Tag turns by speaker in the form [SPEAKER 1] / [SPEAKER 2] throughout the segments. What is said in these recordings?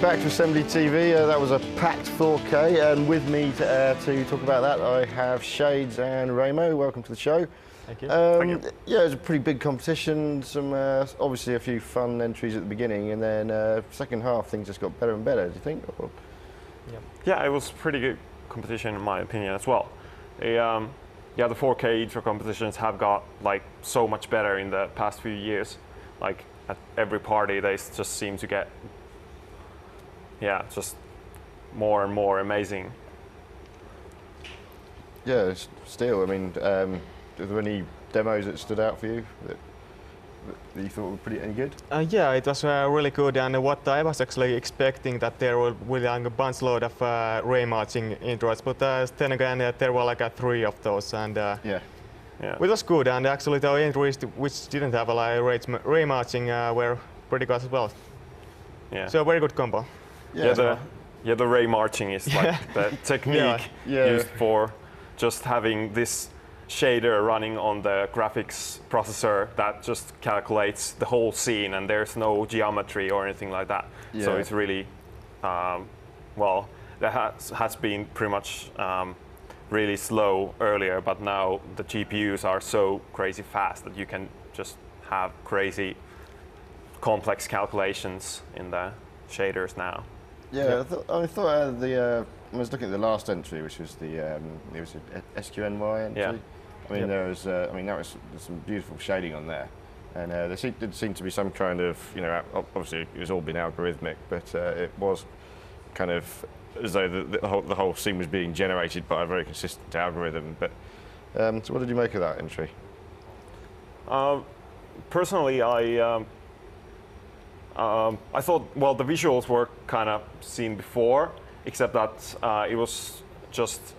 [SPEAKER 1] welcome back to AssemblyTV. That was a packed 4K, and with me to talk about that I have Shades and Ramo. Welcome to the show.
[SPEAKER 2] Thank you.
[SPEAKER 1] Thank you. Yeah, it was a pretty big competition, some obviously a few fun entries at the beginning, and then second half things just got better and better, do you think? Or?
[SPEAKER 3] Yeah, it was pretty good competition in my opinion as well. Yeah, the 4K intro competitions have got like so much better in the past few years. Like at every party they just seem to get just more and more amazing.
[SPEAKER 1] Yeah, still, I mean, are there any demos that stood out for you that you thought were any good?
[SPEAKER 2] Yeah, it was really good, and what I was actually expecting that there will be like a bunch load of ray marching intros, but then again there were like 3 of those, and
[SPEAKER 1] yeah.
[SPEAKER 2] It was good, and actually the entries which didn't have like ray marching were pretty good as well.
[SPEAKER 3] Yeah.
[SPEAKER 2] So very good combo.
[SPEAKER 3] The ray marching is like the technique used for just having this shader running on the graphics processor that just calculates the whole scene, and there's no geometry or anything like that.
[SPEAKER 1] Yeah.
[SPEAKER 3] So it's really, well, that has been pretty much really slow earlier, but now the GPUs are so crazy fast that you can just have crazy complex calculations in the shaders now.
[SPEAKER 1] Yeah, I thought I was looking at the last entry, which was the it was a SQNY entry.
[SPEAKER 3] Yeah.
[SPEAKER 1] I mean, there's some beautiful shading on there, and there did seem to be some kind of, obviously it was all been algorithmic, but it was kind of as though the whole scene was being generated by a very consistent algorithm. But so what did you make of that entry?
[SPEAKER 3] Personally, I thought, well, the visuals were kind of seen before, except that it was just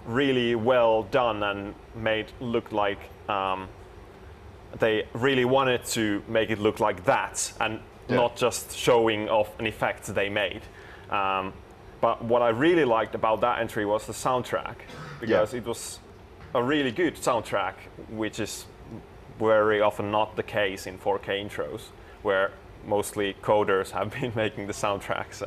[SPEAKER 3] really well done and made look like they really wanted to make it look like that, and not just showing off an effect they made. But what I really liked about that entry was the soundtrack, because it was a really good soundtrack, which is very often not the case in 4K intros, where mostly coders have been making the soundtracks.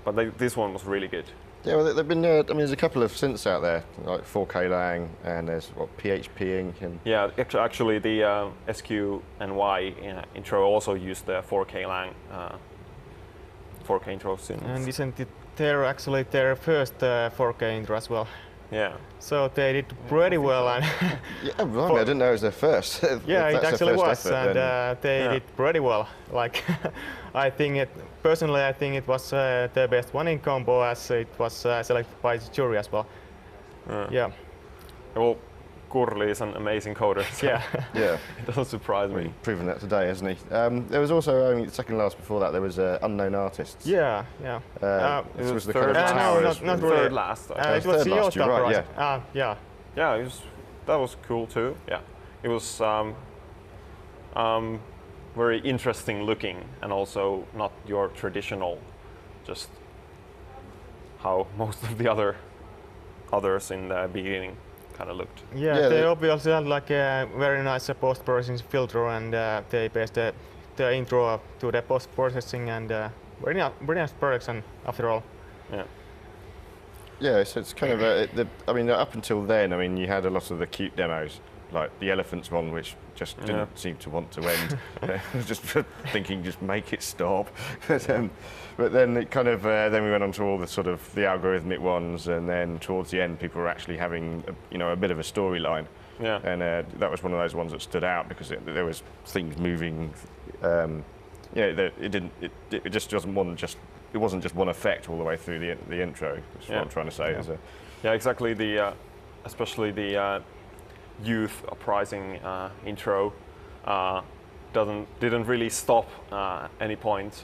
[SPEAKER 3] But this one was really good.
[SPEAKER 1] Yeah, well, they've been. I mean, there's a couple of synths out there, like 4K Lang, and there's PHPing. And
[SPEAKER 3] yeah, actually, the SQNY intro also used the 4K Lang 4K intro synths.
[SPEAKER 2] And isn't it actually their first 4K intro as well?
[SPEAKER 3] Yeah.
[SPEAKER 2] So they did pretty well. And
[SPEAKER 1] yeah, right, I didn't know it was their first.
[SPEAKER 2] Yeah, it actually was,
[SPEAKER 1] effort,
[SPEAKER 2] and they did pretty well. Like, personally, I think it was the best one in Compo, as it was selected by the jury as well. Yeah.
[SPEAKER 3] Well, Kurli is an amazing coder. So
[SPEAKER 2] yeah.
[SPEAKER 3] It doesn't surprise me.
[SPEAKER 1] Proven that today, hasn't he? There was also, I mean, second last before that, there was Unknown Artists.
[SPEAKER 2] Yeah.
[SPEAKER 1] This was the
[SPEAKER 3] third
[SPEAKER 1] kind of
[SPEAKER 3] last.
[SPEAKER 2] not really.
[SPEAKER 3] Third last.
[SPEAKER 2] It was the
[SPEAKER 1] last, right?
[SPEAKER 2] Yeah.
[SPEAKER 3] Yeah, that was cool too. Yeah, it was very interesting looking, and also not your traditional, just how most of the others in the beginning kind of looked.
[SPEAKER 2] Yeah, they obviously had like a very nice post-processing filter, and they based the intro to the post-processing, and very nice production after all.
[SPEAKER 3] Yeah.
[SPEAKER 1] Yeah, so it's kind of, I mean, up until then, I mean, you had a lot of the cute demos, like the elephants one, which just didn't seem to want to end. I was just thinking, just make it stop. But then it kind of, then we went on to all the sort of the algorithmic ones, and then towards the end, people were actually having, a bit of a storyline.
[SPEAKER 3] Yeah.
[SPEAKER 1] And that was one of those ones that stood out because there was things moving. It just wasn't just one effect all the way through the intro. That's what I'm trying to say.
[SPEAKER 3] Yeah, exactly. Especially the youth uprising intro didn't really stop any point.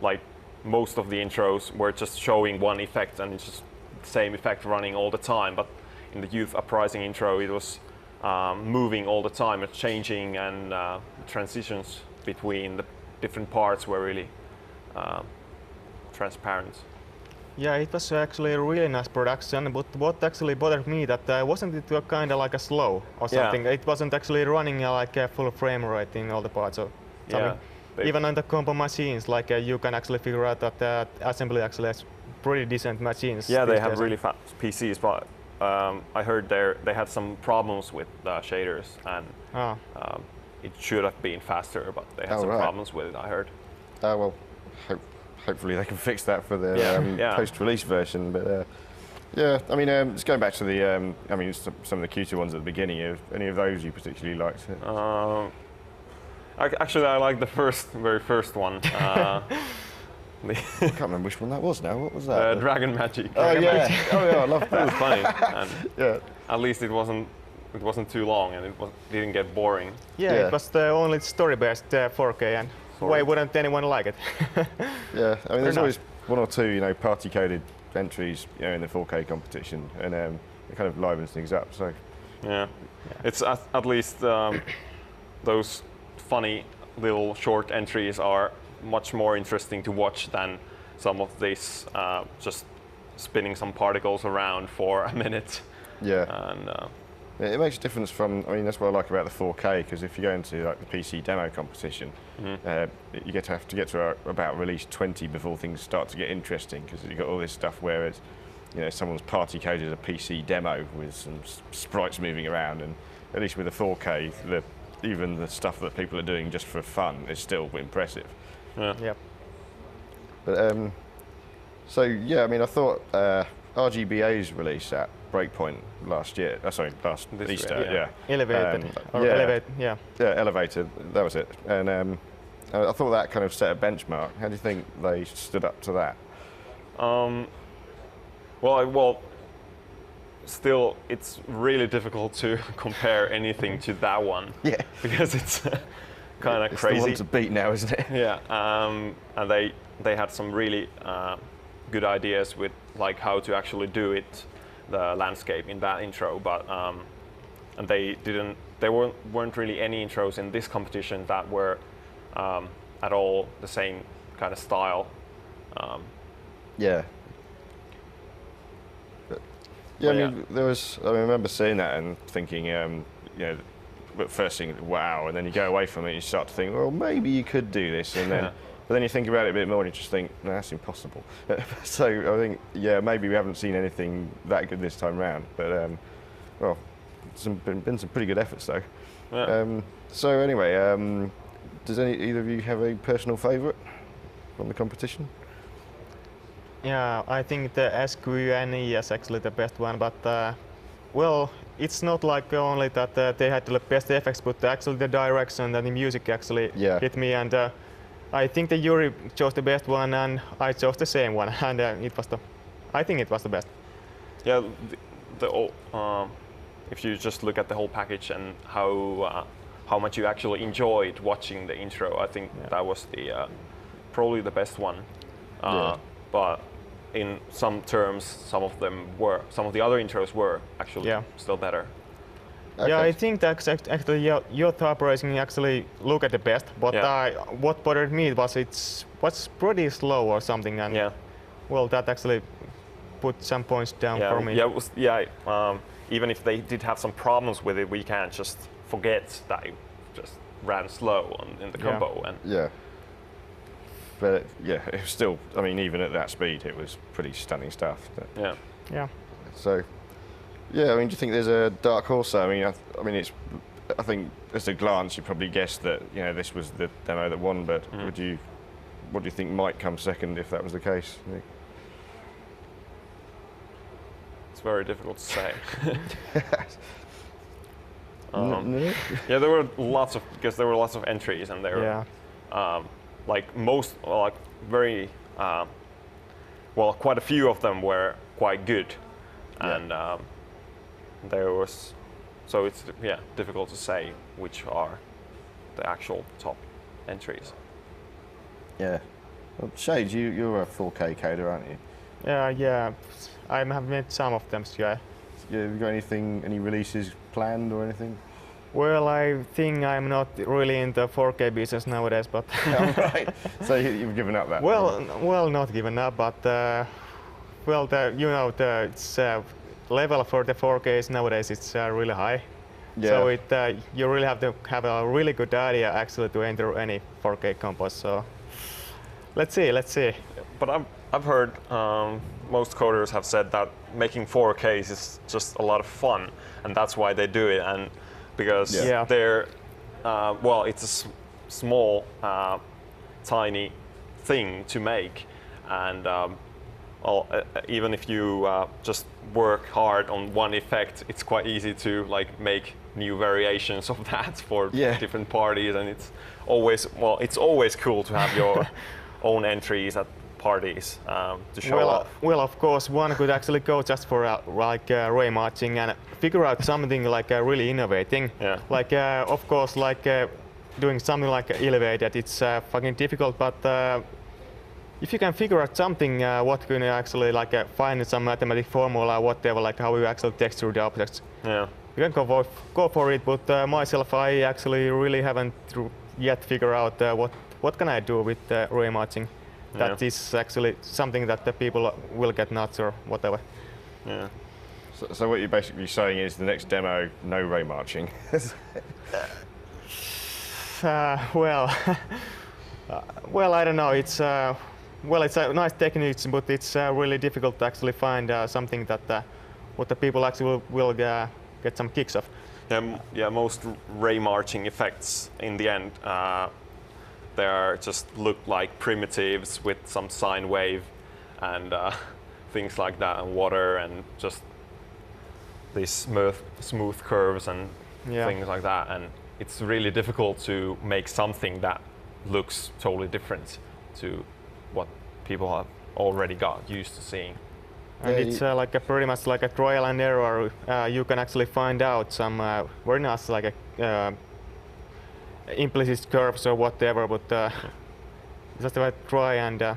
[SPEAKER 3] Like most of the intros were just showing one effect, and it's just the same effect running all the time. But in the youth uprising intro, it was moving all the time, it's changing, and transitions between the different parts were really transparent.
[SPEAKER 2] Yeah, it was actually a really nice production, but what actually bothered me that wasn't it kind of like a slow or something? It wasn't actually running like a full frame rate in all the parts or something. even on the Compo machines, like you can actually figure out that Assembly actually has pretty decent machines.
[SPEAKER 3] Yeah, they
[SPEAKER 2] these
[SPEAKER 3] have
[SPEAKER 2] days.
[SPEAKER 3] really fast PCs, but I heard they had some problems with shaders, and it should have been faster, but they had some problems with it, I heard.
[SPEAKER 1] Well, hopefully they can fix that for the post-release version. But yeah, I mean, just going back to the, I mean, some of the cuter ones at the beginning. Any of those you particularly liked?
[SPEAKER 3] Actually, I like the very first one.
[SPEAKER 1] I can't remember which one that was now. What was that?
[SPEAKER 3] Dragon Magic.
[SPEAKER 1] Oh yeah, oh yeah, I love that.
[SPEAKER 3] It was funny. And
[SPEAKER 1] Yeah.
[SPEAKER 3] at least it wasn't too long, and it didn't get boring.
[SPEAKER 2] Yeah, it was the only story-based 4K, and why wouldn't anyone like it?
[SPEAKER 1] Yeah, I mean, there's always one or two, party-coded entries, in the 4K competition, and it kind of livens things up. So
[SPEAKER 3] yeah. It's at least those funny little short entries are much more interesting to watch than some of these just spinning some particles around for a minute.
[SPEAKER 1] Yeah.
[SPEAKER 3] And
[SPEAKER 1] it makes a difference from, I mean, that's what I like about the 4K, because if you go into like the PC demo competition, you have to get to about release 20 before things start to get interesting, because you've got all this stuff where it's, someone's party coded a PC demo with some sprites moving around, and at least with the 4K, even the stuff that people are doing just for fun is still impressive.
[SPEAKER 3] Yeah.
[SPEAKER 2] Yep.
[SPEAKER 1] But so yeah, I mean, I thought RGBA's release at Breakpoint last year. Last Easter. Yeah.
[SPEAKER 2] Elevated.
[SPEAKER 1] Yeah, Elevated. That was it. And I thought that kind of set a benchmark. How do you think they stood up to that?
[SPEAKER 3] Well, still, it's really difficult to compare anything to that one.
[SPEAKER 1] Yeah.
[SPEAKER 3] Because it's kind of crazy.
[SPEAKER 1] It's the one to beat now, isn't it?
[SPEAKER 3] Yeah. And they had some really good ideas with like how to actually do it, the landscape in that intro, but and there weren't really any intros in this competition that were at all the same kind of style.
[SPEAKER 1] Yeah. Yeah, I mean, I remember seeing that and thinking, but first thing, wow, and then you go away from it and you start to think, well, maybe you could do this, and then, but then you think about it a bit more and you just think, no, that's impossible. So I think, yeah, maybe we haven't seen anything that good this time round, but well, been some pretty good efforts though.
[SPEAKER 3] Yeah.
[SPEAKER 1] So anyway, does either of you have a personal favourite from the competition?
[SPEAKER 2] Yeah, I think the SQNE is actually the best one, but well, it's not like only that they had the best effects, but actually the direction and the music actually hit me, and I think the jury chose the best one, and I chose the same one, and I think it was the best.
[SPEAKER 3] Yeah, if you just look at the whole package and how much you actually enjoyed watching the intro, I think that was the probably the best one. But in some terms, some of the other intros were actually still better.
[SPEAKER 1] Okay.
[SPEAKER 2] Yeah, I think that actually your top racing actually look at the best, but what bothered me was it was pretty slow or something, and well, that actually put some points down for me.
[SPEAKER 3] Yeah, even if they did have some problems with it, we can't just forget that it just ran slow in the combo. And
[SPEAKER 1] but yeah, it was still, I mean, even at that speed, it was pretty stunning stuff.
[SPEAKER 2] Yeah.
[SPEAKER 1] So, yeah, I mean, do you think there's a dark horse? I mean, I think at a glance you probably guessed that this was the demo that won, but what do you think might come second if that was the case?
[SPEAKER 3] It's very difficult to say.
[SPEAKER 1] Yeah,
[SPEAKER 3] there were lots of entries, and there were quite a few of them were quite good, and so it's difficult to say which are the actual top entries.
[SPEAKER 1] Yeah. Well, Shades, you're a 4K coder, aren't you?
[SPEAKER 2] Yeah. I have made some of them. Yeah.
[SPEAKER 1] Have you got any releases planned or anything?
[SPEAKER 2] Well, I think I'm not really in the 4K business nowadays, but
[SPEAKER 1] right. So you've given up that?
[SPEAKER 2] Well, not given up, but well, the level for the 4Ks nowadays it's really high. So you really have to have a really good idea actually to enter any 4K compos. So let's see.
[SPEAKER 3] But I've heard most coders have said that making 4Ks is just a lot of fun, and that's why they do it. And because they're well, it's a small, tiny thing to make, and even if you just work hard on one effect, it's quite easy to like make new variations of that for different parties, and it's always cool to have your own entries at parties to show off.
[SPEAKER 2] Well, of course, one could actually go just for ray matching and figure out something like really innovating.
[SPEAKER 3] Yeah.
[SPEAKER 2] Like of course, like doing something like elevated, it's fucking difficult, but if you can figure out something, what can you actually like find some mathematical formula, whatever, like how you actually texture the objects.
[SPEAKER 3] Yeah.
[SPEAKER 2] You can go for it, but myself, I actually really haven't yet figured out what can I do with ray matching. That is actually something that the people will get nuts or whatever.
[SPEAKER 3] Yeah.
[SPEAKER 1] So what you're basically saying is the next demo, no ray marching.
[SPEAKER 2] Well, I don't know. It's it's a nice technique, but it's really difficult to actually find something that what the people actually will get some kicks of.
[SPEAKER 3] Yeah, most ray marching effects in the end, they are just look like primitives with some sine wave and things like that, and water and just these smooth curves and things like that. And it's really difficult to make something that looks totally different to what people have already got used to seeing.
[SPEAKER 2] And it's like pretty much like a trial and error. You can actually find out some very nice like implicit curves or whatever, but just try and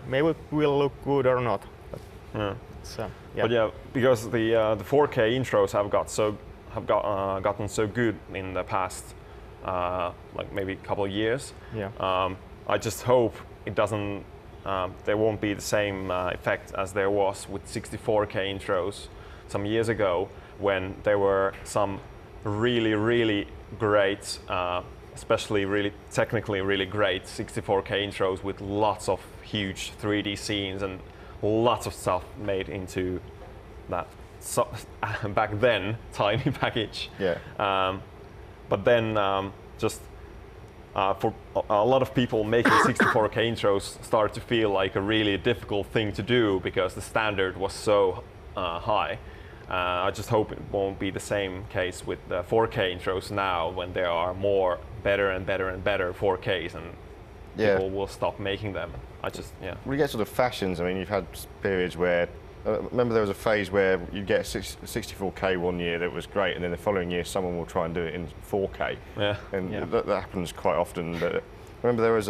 [SPEAKER 2] maybe it will look good or not. But,
[SPEAKER 3] but yeah, because the 4K intros have gotten so good in the past, like maybe a couple of years.
[SPEAKER 2] Yeah.
[SPEAKER 3] I just hope it doesn't. There won't be the same effect as there was with 64K intros some years ago, when there were some really great, especially really technically really great 64K intros with lots of huge 3D scenes and lots of stuff made into that back then tiny package.
[SPEAKER 1] Yeah.
[SPEAKER 3] But then just for a lot of people, making 64K intros started to feel like a really difficult thing to do because the standard was so high. I just hope it won't be the same case with the 4K intros now, when there are more better and better 4Ks, and people will stop making them.
[SPEAKER 1] We get sort of fashions. I mean, you've had periods where, remember there was a phase where you get 64K one year that was great, and then the following year someone will try and do it in 4K.
[SPEAKER 3] Yeah.
[SPEAKER 1] And that happens quite often. But remember there was,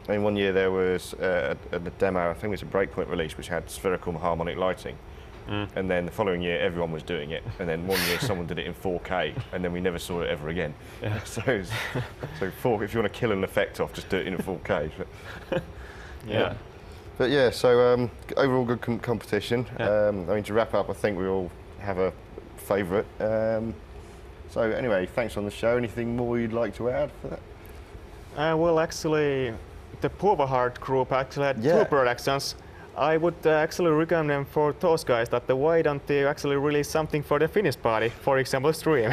[SPEAKER 1] one year there was a demo, I think it was a Breakpoint release, which had spherical harmonic lighting. And then the following year everyone was doing it, and then one year someone did it in 4K, and then we never saw it ever again.
[SPEAKER 3] Yeah.
[SPEAKER 1] So if you want to kill an effect off, just do it in 4K.
[SPEAKER 3] Yeah.
[SPEAKER 1] But yeah, so overall good competition.
[SPEAKER 3] Yeah.
[SPEAKER 1] I mean, to wrap up, I think we all have a favourite. So anyway, thanks on the show. Anything more you'd like to add for that?
[SPEAKER 2] Well, actually, the Powerhard group actually had two productions. I would actually recommend them for those guys that why don't they actually release something for the Finnish party, for example, stream.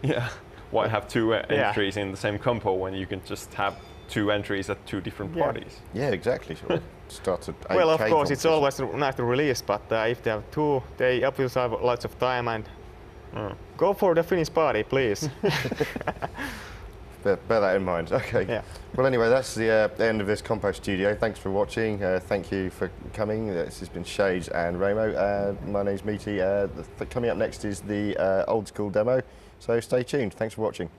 [SPEAKER 3] Yeah. Why have two entries in the same compo when you can just have two entries at two different parties?
[SPEAKER 1] Yeah, exactly. Sort of start at 8K
[SPEAKER 2] well, of course, it's always nice to release, but if they have two, they obviously have lots of time, and go for the Finnish party, please.
[SPEAKER 1] Bear that in mind. Okay.
[SPEAKER 2] Yeah.
[SPEAKER 1] Well, anyway, that's the end of this Compo studio. Thanks for watching. Thank you for coming. This has been Shades and Ramo. My name's Meaty. Coming up next is the old school demo. So stay tuned. Thanks for watching.